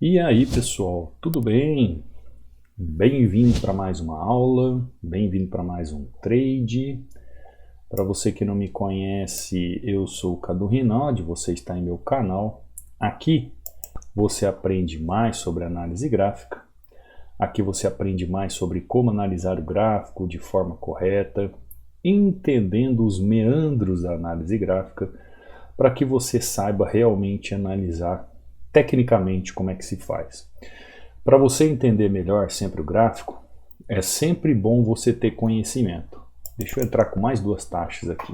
E aí, pessoal, tudo bem? Bem-vindo para mais uma aula, bem-vindo para mais um trade. Para você que não me conhece, eu sou o Cadu Rinaldi, você está em meu canal. Aqui você aprende mais sobre análise gráfica. Aqui você aprende mais sobre como analisar o gráfico de forma correta, entendendo os meandros da análise gráfica, para que você saiba realmente analisar tecnicamente como é que se faz. Para você entender melhor sempre o gráfico, é sempre bom você ter conhecimento. Deixa eu entrar com mais duas taxas aqui.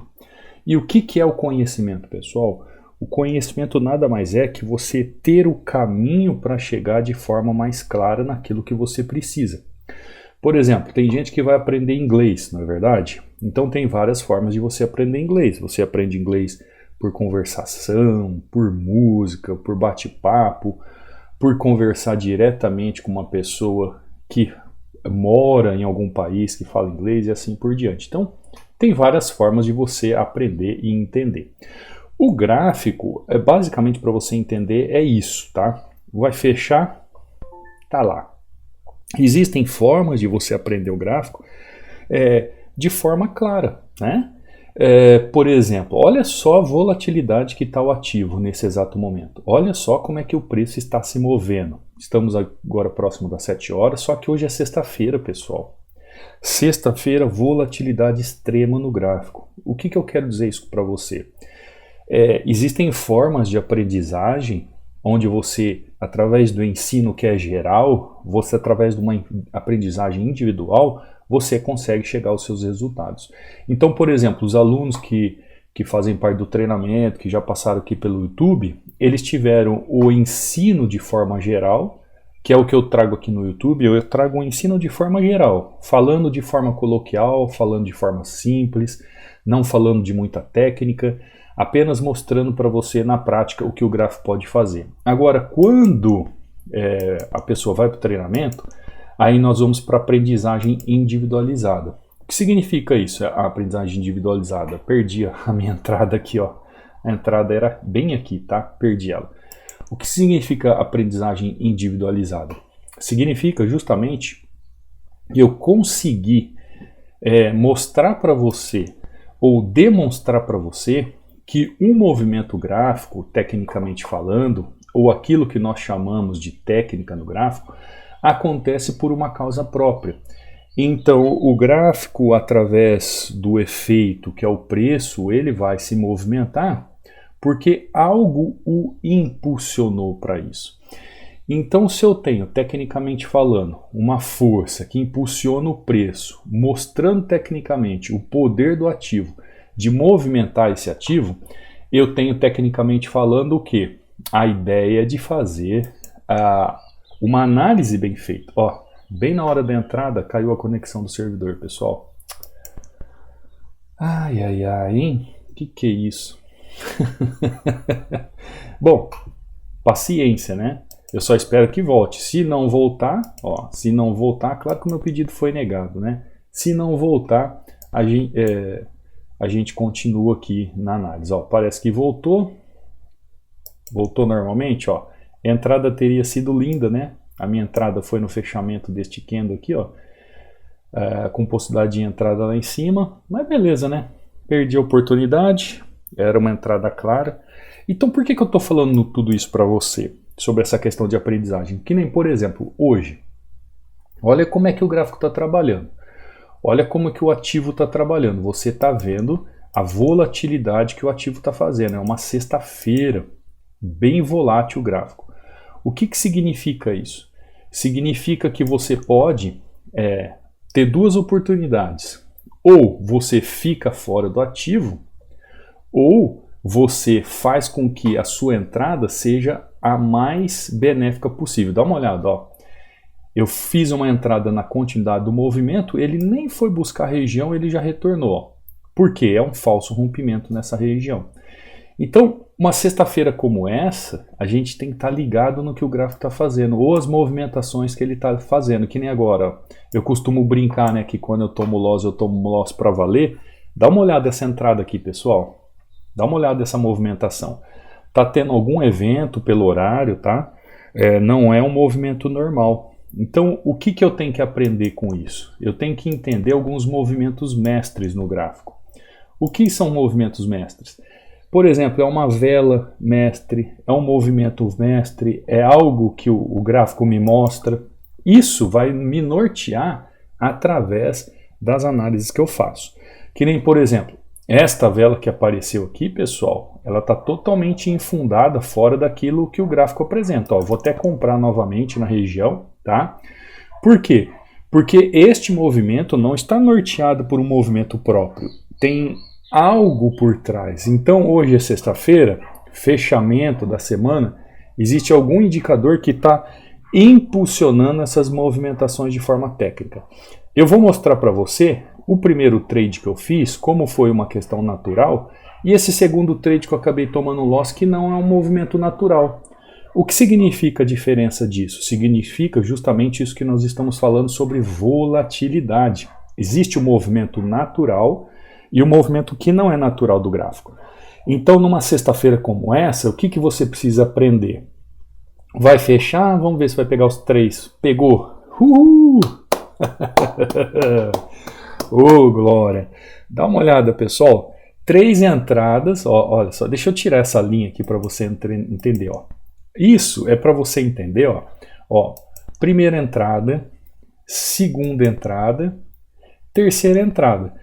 E o que é o conhecimento, pessoal? O conhecimento nada mais é que você ter o caminho para chegar de forma mais clara naquilo que você precisa. Por exemplo, tem gente que vai aprender inglês, não é verdade? Então tem várias formas de você aprender inglês. Você aprende inglês por conversação, por música, por bate-papo, por conversar diretamente com uma pessoa que mora em algum país que fala inglês e assim por diante. Então, tem várias formas de você aprender e entender. O gráfico, basicamente para você entender, é isso, tá? Vai fechar, tá lá. Existem formas de você aprender o gráfico de forma clara, né? Por exemplo, olha só a volatilidade que está o ativo nesse exato momento. Olha só como é que o preço está se movendo. Estamos agora próximo das 7 horas, só que hoje é sexta-feira, pessoal. Sexta-feira, volatilidade extrema no gráfico. O que eu quero dizer isso para você? Existem formas de aprendizagem onde você, através do ensino que é geral, você através de uma aprendizagem individual, você consegue chegar aos seus resultados. Então, por exemplo, os alunos que fazem parte do treinamento, que já passaram aqui pelo YouTube, eles tiveram o ensino de forma geral, que é o que eu trago aqui no YouTube. Eu trago um ensino de forma geral, falando de forma coloquial, falando de forma simples, não falando de muita técnica, apenas mostrando para você na prática o que o gráfico pode fazer. Agora, quando a pessoa vai para o treinamento, aí nós vamos para a aprendizagem individualizada. O que significa isso, a aprendizagem individualizada? Perdi a minha entrada aqui, ó. A entrada era bem aqui, tá? Perdi ela. O que significa aprendizagem individualizada? Significa justamente eu conseguir mostrar para você ou demonstrar para você que um movimento gráfico, tecnicamente falando, ou aquilo que nós chamamos de técnica no gráfico, acontece por uma causa própria. Então, o gráfico, através do efeito que é o preço, ele vai se movimentar porque algo o impulsionou para isso. Então, se eu tenho, tecnicamente falando, uma força que impulsiona o preço, mostrando tecnicamente o poder do ativo de movimentar esse ativo, eu tenho, tecnicamente falando, o quê? A ideia de fazer uma análise bem feita. Ó, bem na hora da entrada caiu a conexão do servidor, pessoal. Ai, ai, ai, hein? Que é isso? Bom, paciência, né? Eu só espero que volte. Se não voltar, ó, se não voltar, claro que o meu pedido foi negado, né? Se não voltar, a gente continua aqui na análise. Ó, parece que voltou. Voltou normalmente, ó. A entrada teria sido linda, né? A minha entrada foi no fechamento deste candle aqui, ó. Com possibilidade de entrada lá em cima. Mas beleza, né? Perdi a oportunidade. Era uma entrada clara. Então por que eu estou falando tudo isso para você? Sobre essa questão de aprendizagem. Que nem, por exemplo, hoje. Olha como é que o gráfico está trabalhando. Olha como que o ativo está trabalhando. Você está vendo a volatilidade que o ativo está fazendo. É uma sexta-feira. Bem volátil o gráfico. O que significa isso? Significa que você pode ter duas oportunidades. Ou você fica fora do ativo, ou você faz com que a sua entrada seja a mais benéfica possível. Dá uma olhada, ó. Eu fiz uma entrada na continuidade do movimento, ele nem foi buscar a região, ele já retornou. Ó. Por quê? É um falso rompimento nessa região. Então, uma sexta-feira como essa, a gente tem que estar ligado no que o gráfico está fazendo, ou as movimentações que ele está fazendo, que nem agora. Ó. Eu costumo brincar, né, que quando eu tomo loss para valer. Dá uma olhada nessa entrada aqui, pessoal. Dá uma olhada nessa movimentação. Tá tendo algum evento pelo horário, tá? Não é um movimento normal. Então, o que eu tenho que aprender com isso? Eu tenho que entender alguns movimentos mestres no gráfico. O que são movimentos mestres? Por exemplo, é uma vela mestre, é um movimento mestre, é algo que o gráfico me mostra. Isso vai me nortear através das análises que eu faço. Que nem, por exemplo, esta vela que apareceu aqui, pessoal, ela está totalmente infundada fora daquilo que o gráfico apresenta. Ó, vou até comprar novamente na região, tá? Por quê? Porque este movimento não está norteado por um movimento próprio. Tem algo por trás. Então, hoje é sexta-feira, fechamento da semana, existe algum indicador que está impulsionando essas movimentações de forma técnica. Eu vou mostrar para você o primeiro trade que eu fiz, como foi uma questão natural, e esse segundo trade que eu acabei tomando loss, que não é um movimento natural. O que significa a diferença disso? Significa justamente isso que nós estamos falando sobre volatilidade. Existe o movimento natural e o movimento que não é natural do gráfico. Então, numa sexta-feira como essa, o que você precisa aprender? Vai fechar, vamos ver se vai pegar os 3. Pegou! Uhul! Ô, glória! Dá uma olhada, pessoal. 3 entradas, ó, olha só, deixa eu tirar essa linha aqui para você entender, ó. Isso é para você entender, ó. Primeira entrada, segunda entrada, terceira entrada.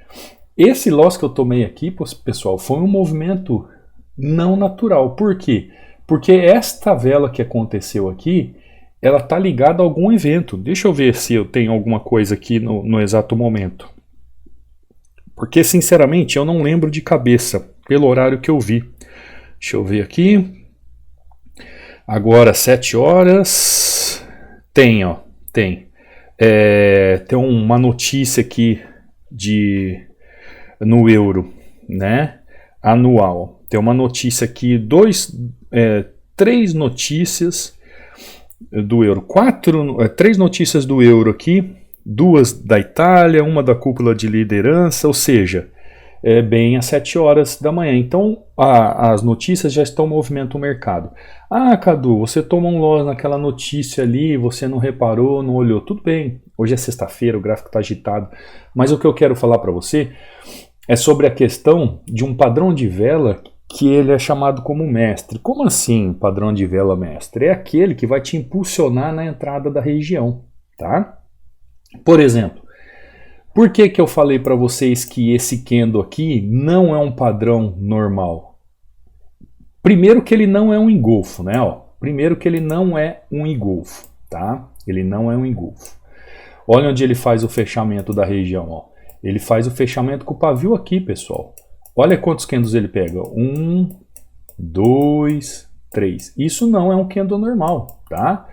Esse loss que eu tomei aqui, pessoal, foi um movimento não natural. Por quê? Porque esta vela que aconteceu aqui, ela está ligada a algum evento. Deixa eu ver se eu tenho alguma coisa aqui no exato momento. Porque, sinceramente, eu não lembro de cabeça, pelo horário que eu vi. Deixa eu ver aqui. Agora, 7 horas. Tem, ó. Tem. Tem uma notícia aqui no euro, né? Anual. Tem uma notícia aqui, 3 notícias do euro. 3 notícias do euro aqui. 2 da Itália, uma da cúpula de liderança, ou seja, bem às 7 horas da manhã. Então, as notícias já estão movimentando o mercado. Ah, Cadu, você tomou um loss naquela notícia ali, você não reparou, não olhou. Tudo bem, hoje é sexta-feira, o gráfico está agitado. Mas o que eu quero falar para você é sobre a questão de um padrão de vela que ele é chamado como mestre. Como assim, padrão de vela mestre? É aquele que vai te impulsionar na entrada da região, tá? Por exemplo, por que eu falei para vocês que esse candle aqui não é um padrão normal? Primeiro que ele não é um engolfo, né? Primeiro que ele não é um engolfo, tá? Ele não é um engolfo. Olha onde ele faz o fechamento da região, ó. Ele faz o fechamento com o pavio aqui, pessoal. Olha quantos candles ele pega. 1, 2, 3. Isso não é um candle normal, tá?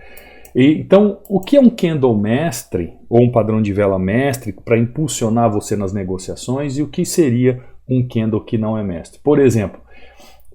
Então, o que é um candle mestre, ou um padrão de vela mestre, para impulsionar você nas negociações, e o que seria um candle que não é mestre? Por exemplo,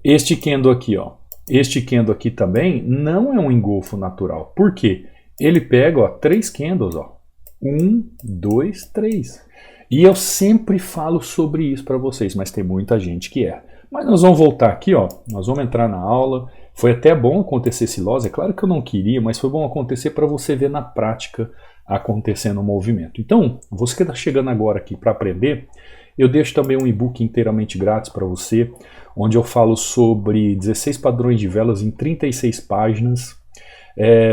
este candle aqui, ó. Este candle aqui também não é um engolfo natural. Por quê? Ele pega, ó, 3 candles, ó. 1, 2, 3. E eu sempre falo sobre isso para vocês, mas tem muita gente que erra. Mas nós vamos voltar aqui, ó. Nós vamos entrar na aula. Foi até bom acontecer esse loss, é claro que eu não queria, mas foi bom acontecer para você ver na prática acontecendo o movimento. Então, você que está chegando agora aqui para aprender, eu deixo também um e-book inteiramente grátis para você, onde eu falo sobre 16 padrões de velas em 36 páginas.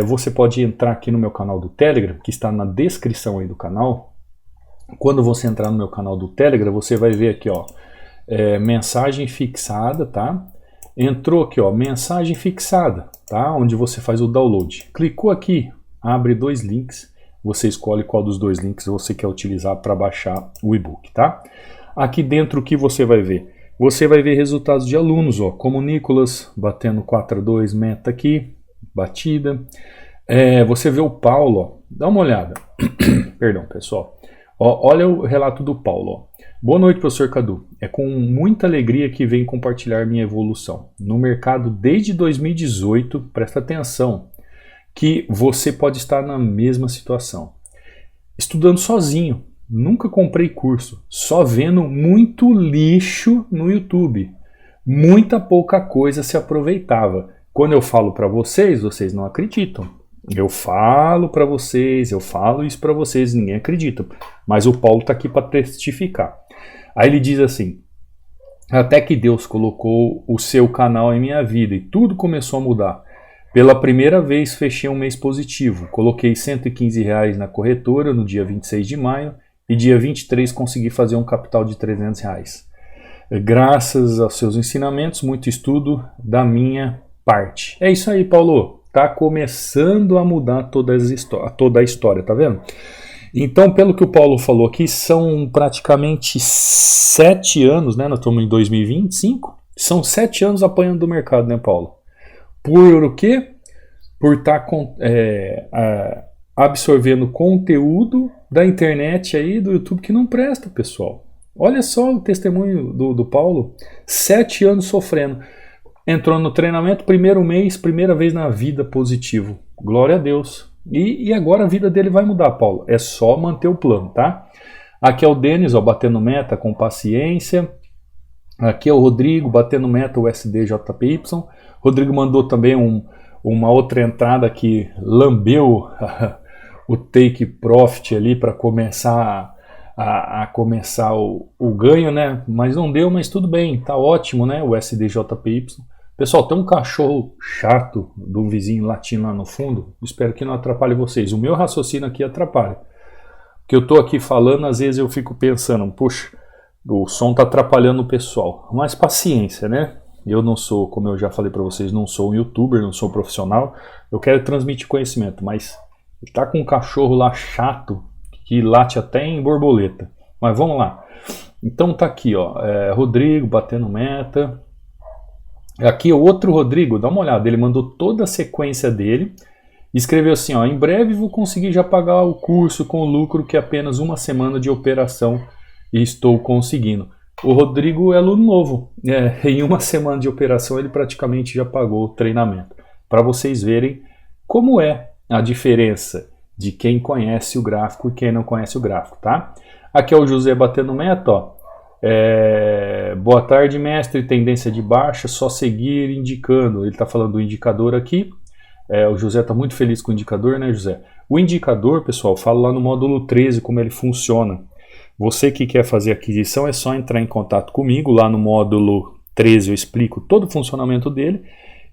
Você pode entrar aqui no meu canal do Telegram, que está na descrição aí do canal. Quando você entrar no meu canal do Telegram, você vai ver aqui, ó, mensagem fixada, tá? Entrou aqui, ó, mensagem fixada, tá? Onde você faz o download. Clicou aqui, abre 2 links. Você escolhe qual dos 2 links você quer utilizar para baixar o e-book, tá? Aqui dentro o que você vai ver? Você vai ver resultados de alunos, ó, como o Nicolas batendo 4-2 meta aqui, batida. Você vê o Paulo, ó, dá uma olhada. Perdão, pessoal. Ó, olha o relato do Paulo, ó. Boa noite, professor Cadu. É com muita alegria que venho compartilhar minha evolução. No mercado desde 2018, presta atenção, que você pode estar na mesma situação. Estudando sozinho, nunca comprei curso, só vendo muito lixo no YouTube. Muita pouca coisa se aproveitava. Quando eu falo para vocês, vocês não acreditam. Eu falo para vocês, eu falo isso para vocês, ninguém acredita. Mas o Paulo está aqui para testificar. Aí ele diz assim: até que Deus colocou o seu canal em minha vida e tudo começou a mudar. Pela primeira vez fechei um mês positivo. Coloquei R$115 na corretora no dia 26 de maio e dia 23 consegui fazer um capital de R$300. Graças aos seus ensinamentos, muito estudo da minha parte. É isso aí, Paulo. Tá começando a mudar toda a história, tá vendo? Então, pelo que o Paulo falou aqui, são praticamente 7 anos, né? Nós estamos em 2025. São 7 anos apanhando do mercado, né, Paulo? Por o quê? Por estar absorvendo conteúdo da internet aí, do YouTube, que não presta, pessoal. Olha só o testemunho do Paulo. 7 anos sofrendo. Entrou no treinamento, primeiro mês, primeira vez na vida positivo. Glória a Deus. E agora a vida dele vai mudar, Paulo. É só manter o plano, tá? Aqui é o Denis, ó, batendo meta com paciência. Aqui é o Rodrigo, batendo meta, o SDJPY. Rodrigo mandou também uma outra entrada que lambeu o take profit ali para começar a começar o ganho, né? Mas não deu, mas tudo bem, tá ótimo, né? O SDJPY. Pessoal, tem um cachorro chato do vizinho latindo lá no fundo. Espero que não atrapalhe vocês. O meu raciocínio aqui atrapalha. Porque eu tô aqui falando, às vezes eu fico pensando, puxa, o som tá atrapalhando o pessoal. Mas paciência, né? Eu não sou, como eu já falei para vocês, não sou um youtuber, não sou um profissional. Eu quero transmitir conhecimento, mas tá com um cachorro lá chato que late até em borboleta. Mas vamos lá. Então tá aqui, ó, Rodrigo batendo meta. Aqui é o outro Rodrigo, dá uma olhada, ele mandou toda a sequência dele. Escreveu assim, ó, em breve vou conseguir já pagar o curso com lucro que é apenas uma semana de operação e estou conseguindo. O Rodrigo é aluno novo, em uma semana de operação ele praticamente já pagou o treinamento. Para vocês verem como é a diferença de quem conhece o gráfico e quem não conhece o gráfico, tá? Aqui é o José batendo meta, ó. Boa tarde, mestre, tendência de baixa, só seguir indicando. Ele está falando do indicador aqui. O José está muito feliz com o indicador, né, José? O indicador, pessoal, falo lá no módulo 13 como ele funciona. Você que quer fazer aquisição é só entrar em contato comigo. Lá no módulo 13 eu explico todo o funcionamento dele.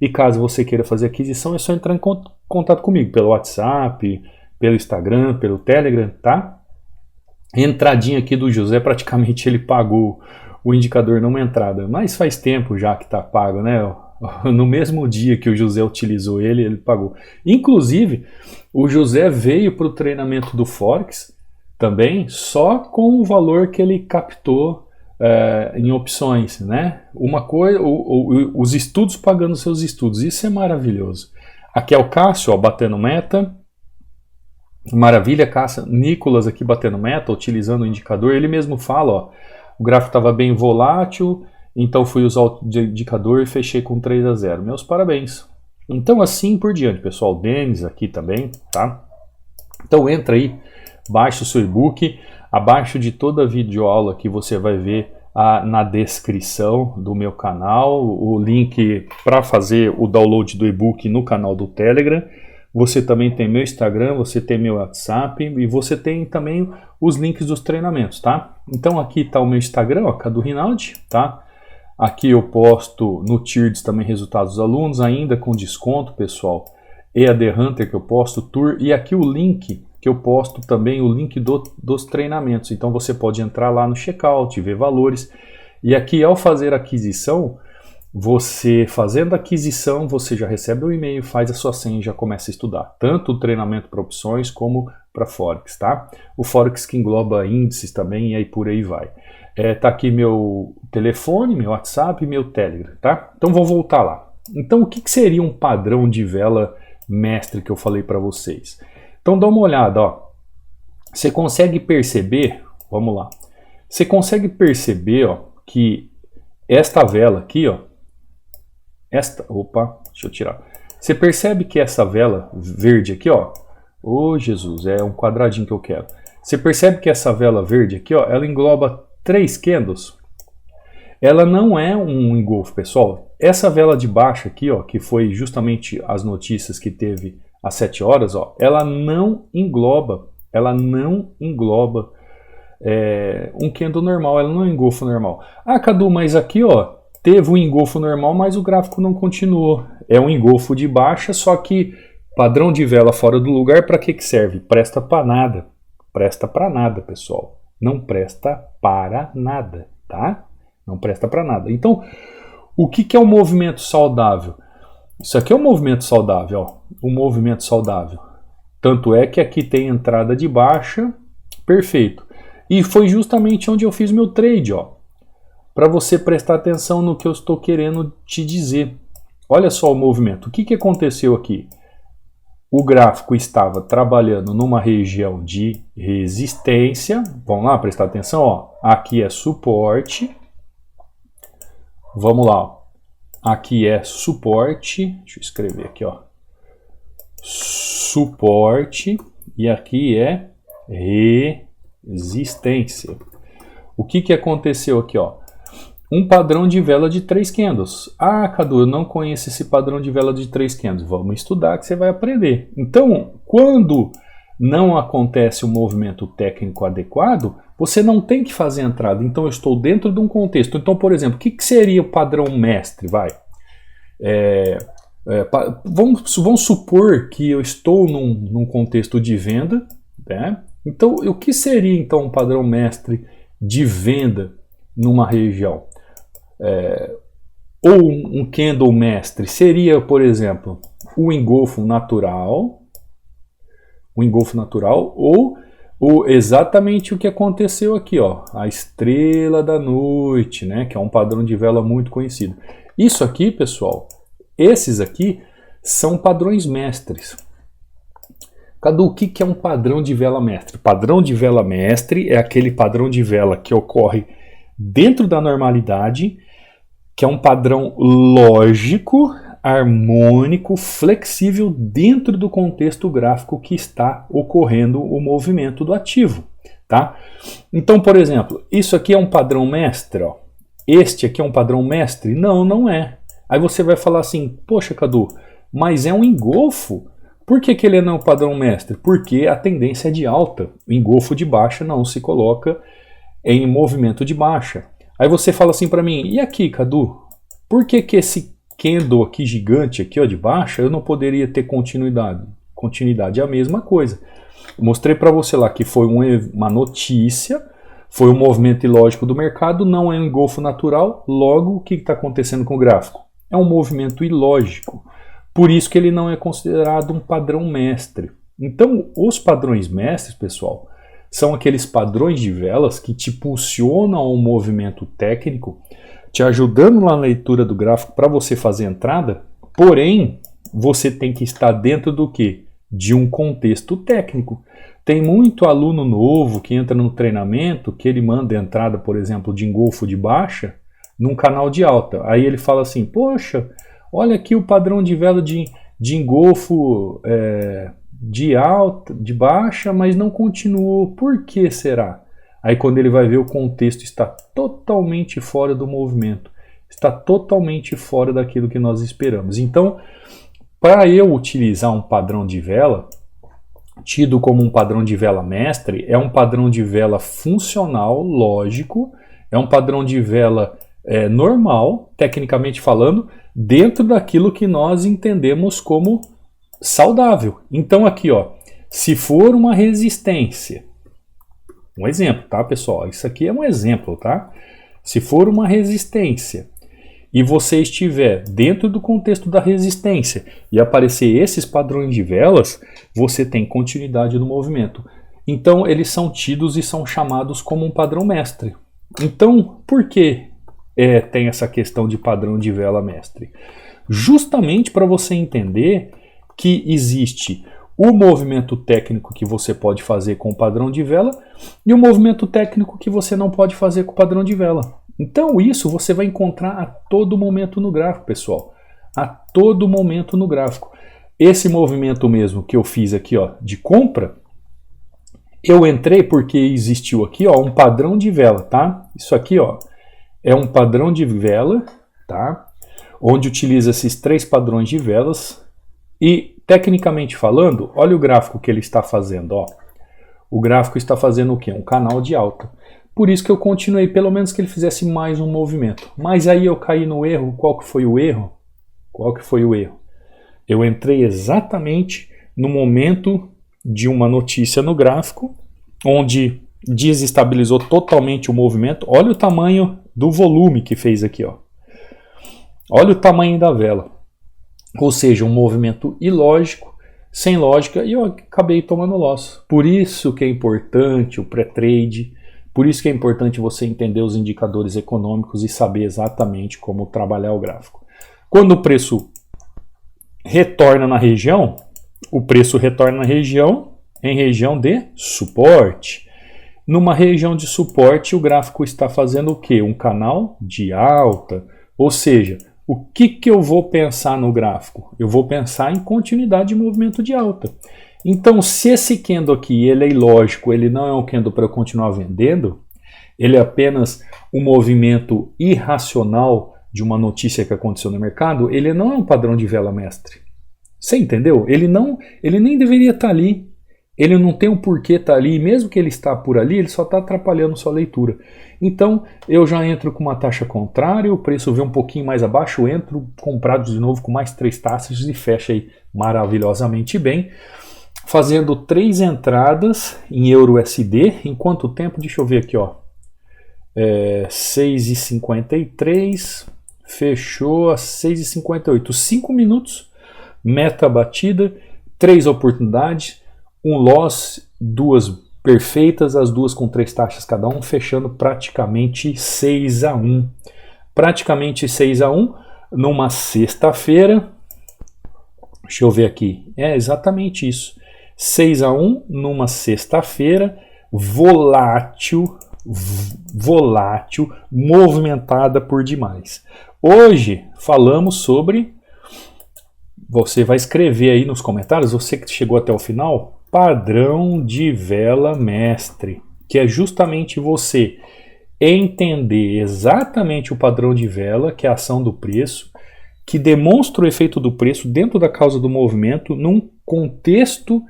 E caso você queira fazer aquisição, é só entrar em contato comigo pelo WhatsApp, pelo Instagram, pelo Telegram, tá? Entradinha aqui do José, praticamente ele pagou o indicador numa entrada, mas faz tempo já que está pago, né? No mesmo dia que o José utilizou ele pagou. Inclusive, o José veio para o treinamento do Forex também só com o valor que ele captou em opções, né? Uma coisa, os estudos pagando seus estudos, isso é maravilhoso. Aqui é o Cássio, ó, batendo meta. Maravilha, Cássio. Nicolas aqui batendo meta, utilizando o indicador. Ele mesmo fala, ó, o gráfico estava bem volátil, então fui usar o indicador e fechei com 3-0. Meus parabéns. Então assim por diante, pessoal. Denis aqui também, tá? Então entra aí, baixa o seu e-book. Abaixo de toda a videoaula que você vai ver na descrição do meu canal, o link para fazer o download do e-book no canal do Telegram. Você também tem meu Instagram, você tem meu WhatsApp e você tem também os links dos treinamentos, tá? Então aqui está o meu Instagram, ó, Cadu Rinaldi, tá? Aqui eu posto no Tirdes também resultados dos alunos, ainda com desconto, pessoal. EAD Hunter que eu posto, Tour, e aqui o link que eu posto também, o link dos treinamentos. Então você pode entrar lá no checkout, ver valores. E aqui ao fazer a aquisição, você fazendo a aquisição, você já recebe o e-mail, faz a sua senha e já começa a estudar. Tanto o treinamento para opções como para Forex, tá? O Forex que engloba índices também e aí por aí vai. Tá aqui meu telefone, meu WhatsApp e meu Telegram, tá? Então vou voltar lá. Então o que seria um padrão de vela mestre que eu falei para vocês? Então dá uma olhada, ó. Você consegue perceber, vamos lá. Você consegue perceber, ó, que esta vela aqui, ó, deixa eu tirar. Você percebe que essa vela verde aqui, ó, Jesus, é um quadradinho que eu quero. Você percebe que essa vela verde aqui, ó, ela engloba 3 candles. ela não é um engolfo, pessoal. Essa vela de baixa aqui, ó, que foi justamente as notícias que teve às 7 horas, ó, ela não engloba um candle normal, ela não é um engolfo normal. Ah, Cadu, mas aqui, ó, teve um engolfo normal, mas o gráfico não continuou. É um engolfo de baixa, só que padrão de vela fora do lugar, para que serve? Presta para nada. Presta para nada, pessoal. Não presta para nada, tá? Não presta para nada. Então, o que é um movimento saudável? Isso aqui é um movimento saudável, ó. Um movimento saudável. Tanto é que aqui tem entrada de baixa, perfeito. E foi justamente onde eu fiz meu trade, ó. Para você prestar atenção no que eu estou querendo te dizer. Olha só o movimento. O que aconteceu aqui? O gráfico estava trabalhando numa região de resistência. Vamos lá, prestar atenção, ó. Aqui é suporte. Vamos lá, ó. Aqui é suporte. Deixa eu escrever aqui, ó. Suporte. E aqui é resistência. O que aconteceu aqui, ó? Um padrão de vela de 3 candles. Ah, Cadu, eu não conheço esse padrão de vela de 3 candles. Vamos estudar que você vai aprender. Então, quando não acontece um movimento técnico adequado, você não tem que fazer entrada. Então, eu estou dentro de um contexto. Então, por exemplo, o que seria o padrão mestre? Vamos supor que eu estou num contexto de venda, né? Então, o que seria então um padrão mestre de venda numa região? Ou um candle mestre seria, por exemplo, o engolfo natural, ou exatamente o que aconteceu aqui, ó, a estrela da noite, né, que é um padrão de vela muito conhecido. Isso aqui, pessoal, esses aqui são padrões mestres. Cadu, o que é um padrão de vela mestre? Padrão de vela mestre é aquele padrão de vela que ocorre dentro da normalidade, que é um padrão lógico, harmônico, flexível dentro do contexto gráfico que está ocorrendo o movimento do ativo, tá? Então, por exemplo, isso aqui é um padrão mestre, ó. Este aqui é um padrão mestre? Não, não é. Aí você vai falar assim, poxa, Cadu, mas é um engolfo? Por que ele não é um padrão mestre? Porque a tendência é de alta. O engolfo de baixa não se coloca em movimento de baixa. Aí você fala assim para mim, e aqui, Cadu, por que esse candle aqui gigante aqui, ó, de baixa, eu não poderia ter continuidade? Continuidade é a mesma coisa. Eu mostrei para você lá que foi uma notícia, foi um movimento ilógico do mercado, não é um engolfo natural, logo o que está acontecendo com o gráfico? É um movimento ilógico. Por isso que ele não é considerado um padrão mestre. Então, os padrões mestres, pessoal, são aqueles padrões de velas que te impulsionam ao movimento técnico, te ajudando na leitura do gráfico para você fazer entrada, porém, você tem que estar dentro do quê? De um contexto técnico. Tem muito aluno novo que entra no treinamento, que ele manda entrada, por exemplo, de engolfo de baixa, num canal de alta. Aí ele fala assim, poxa, olha aqui o padrão de vela de engolfo de alta, de baixa, mas não continuou. Por que será? Aí quando ele vai ver, o contexto está totalmente fora do movimento, está totalmente fora daquilo que nós esperamos. Então, para eu utilizar um padrão de vela, tido como um padrão de vela mestre, é um padrão de vela funcional, lógico, é um padrão de vela normal, tecnicamente falando, dentro daquilo que nós entendemos como saudável. Então aqui, ó, se for uma resistência, um exemplo, tá, pessoal? Isso aqui é um exemplo, tá? Se for uma resistência e você estiver dentro do contexto da resistência e aparecer esses padrões de velas, você tem continuidade no movimento. Então eles são tidos e são chamados como um padrão mestre. Então, por que tem essa questão de padrão de vela mestre? Justamente para você entender que existe o movimento técnico que você pode fazer com o padrão de vela e o movimento técnico que você não pode fazer com o padrão de vela. Então isso você vai encontrar a todo momento no gráfico, pessoal. A todo momento no gráfico. Esse movimento mesmo que eu fiz aqui, ó, de compra, eu entrei porque existiu aqui, ó, um padrão de vela, tá? Isso aqui, ó, é um padrão de vela, tá? Onde utiliza esses 3 padrões de velas e, tecnicamente falando, olha o gráfico que ele está fazendo, ó. O gráfico está fazendo o quê? Um canal de alta. Por isso que eu continuei, pelo menos que ele fizesse mais um movimento. Mas aí eu caí no erro. Qual que foi o erro? Qual que foi o erro? Eu entrei exatamente no momento de uma notícia no gráfico, onde desestabilizou totalmente o movimento. Olha o tamanho do volume que fez aqui, ó. Olha o tamanho da vela. Ou seja, um movimento ilógico, sem lógica, e eu acabei tomando loss. Por isso que é importante o pré-trade, por isso que é importante você entender os indicadores econômicos e saber exatamente como trabalhar o gráfico. Quando o preço retorna na região, o preço retorna na região em região de suporte. Numa região de suporte, o gráfico está fazendo o quê? Um canal de alta. Ou seja, o que eu vou pensar no gráfico? Eu vou pensar em continuidade de movimento de alta. Então, se esse candle aqui ele é ilógico, ele não é um candle para eu continuar vendendo, ele é apenas um movimento irracional de uma notícia que aconteceu no mercado, ele não é um padrão de vela mestre. Você entendeu? Ele nem deveria estar ali. Ele não tem um porquê estar ali, e mesmo que ele está por ali, ele só está atrapalhando sua leitura. Então, eu já entro com uma taxa contrária, o preço vem um pouquinho mais abaixo, eu entro comprado de novo com mais 3 taxas e fecha aí maravilhosamente bem, fazendo 3 entradas em EURUSD. Em quanto tempo? Deixa eu ver aqui, ó. 6h53, fechou a 6h58, 5 minutos, meta batida, 3 oportunidades, um loss, 2 perfeitas, as 2 com 3 taxas cada um, fechando praticamente 6-1. Praticamente 6-1 numa sexta-feira. Deixa eu ver aqui. É exatamente isso. 6-1 numa sexta-feira, volátil, movimentada por demais. Hoje falamos sobre, você vai escrever aí nos comentários, você que chegou até o final, padrão de vela mestre, que é justamente você entender exatamente o padrão de vela, que é a ação do preço, que demonstra o efeito do preço dentro da causa do movimento, num contexto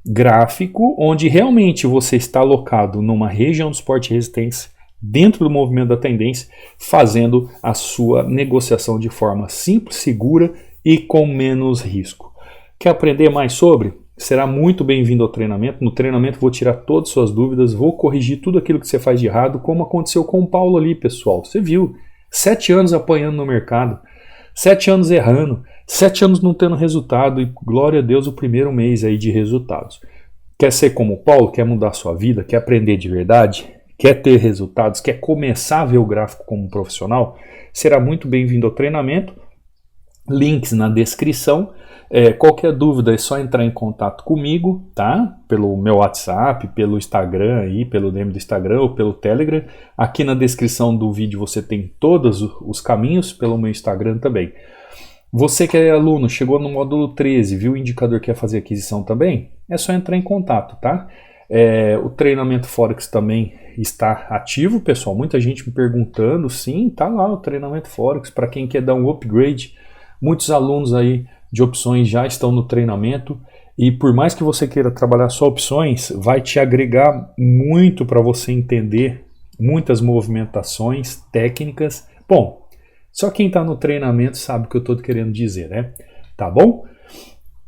gráfico, onde realmente você está alocado numa região de suporte e resistência, dentro do movimento da tendência, fazendo a sua negociação de forma simples, segura e com menos risco. Quer aprender mais sobre? Será muito bem-vindo ao treinamento. No treinamento vou tirar todas as suas dúvidas, vou corrigir tudo aquilo que você faz de errado, como aconteceu com o Paulo ali, pessoal. Você viu, 7 anos apanhando no mercado, 7 anos errando, 7 anos não tendo resultado e, glória a Deus, o primeiro mês aí de resultados. Quer ser como o Paulo? Quer mudar a sua vida? Quer aprender de verdade? Quer ter resultados? Quer começar a ver o gráfico como um profissional? Será muito bem-vindo ao treinamento. Links na descrição. Qualquer dúvida é só entrar em contato comigo, tá? Pelo meu WhatsApp, pelo Instagram aí, pelo DM do Instagram ou pelo Telegram. Aqui na descrição do vídeo você tem todos os caminhos, pelo meu Instagram também. Você que é aluno, chegou no módulo 13, viu o indicador que quer fazer aquisição também? É só entrar em contato, tá? O treinamento Forex também está ativo, pessoal. Muita gente me perguntando, sim, tá lá o treinamento Forex para quem quer dar um upgrade. Muitos alunos aí de opções já estão no treinamento e por mais que você queira trabalhar só opções, vai te agregar muito para você entender muitas movimentações técnicas. Bom, só quem está no treinamento sabe o que eu estou querendo dizer, né? Tá bom?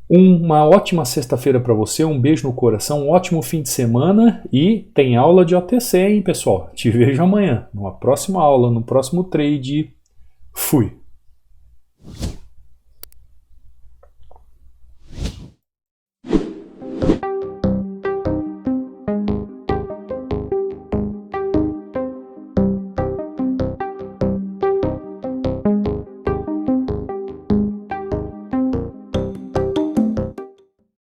Uma ótima sexta-feira para você, um beijo no coração, um ótimo fim de semana e tem aula de OTC, hein, pessoal? Te vejo amanhã, numa próxima aula, no próximo trade. Fui!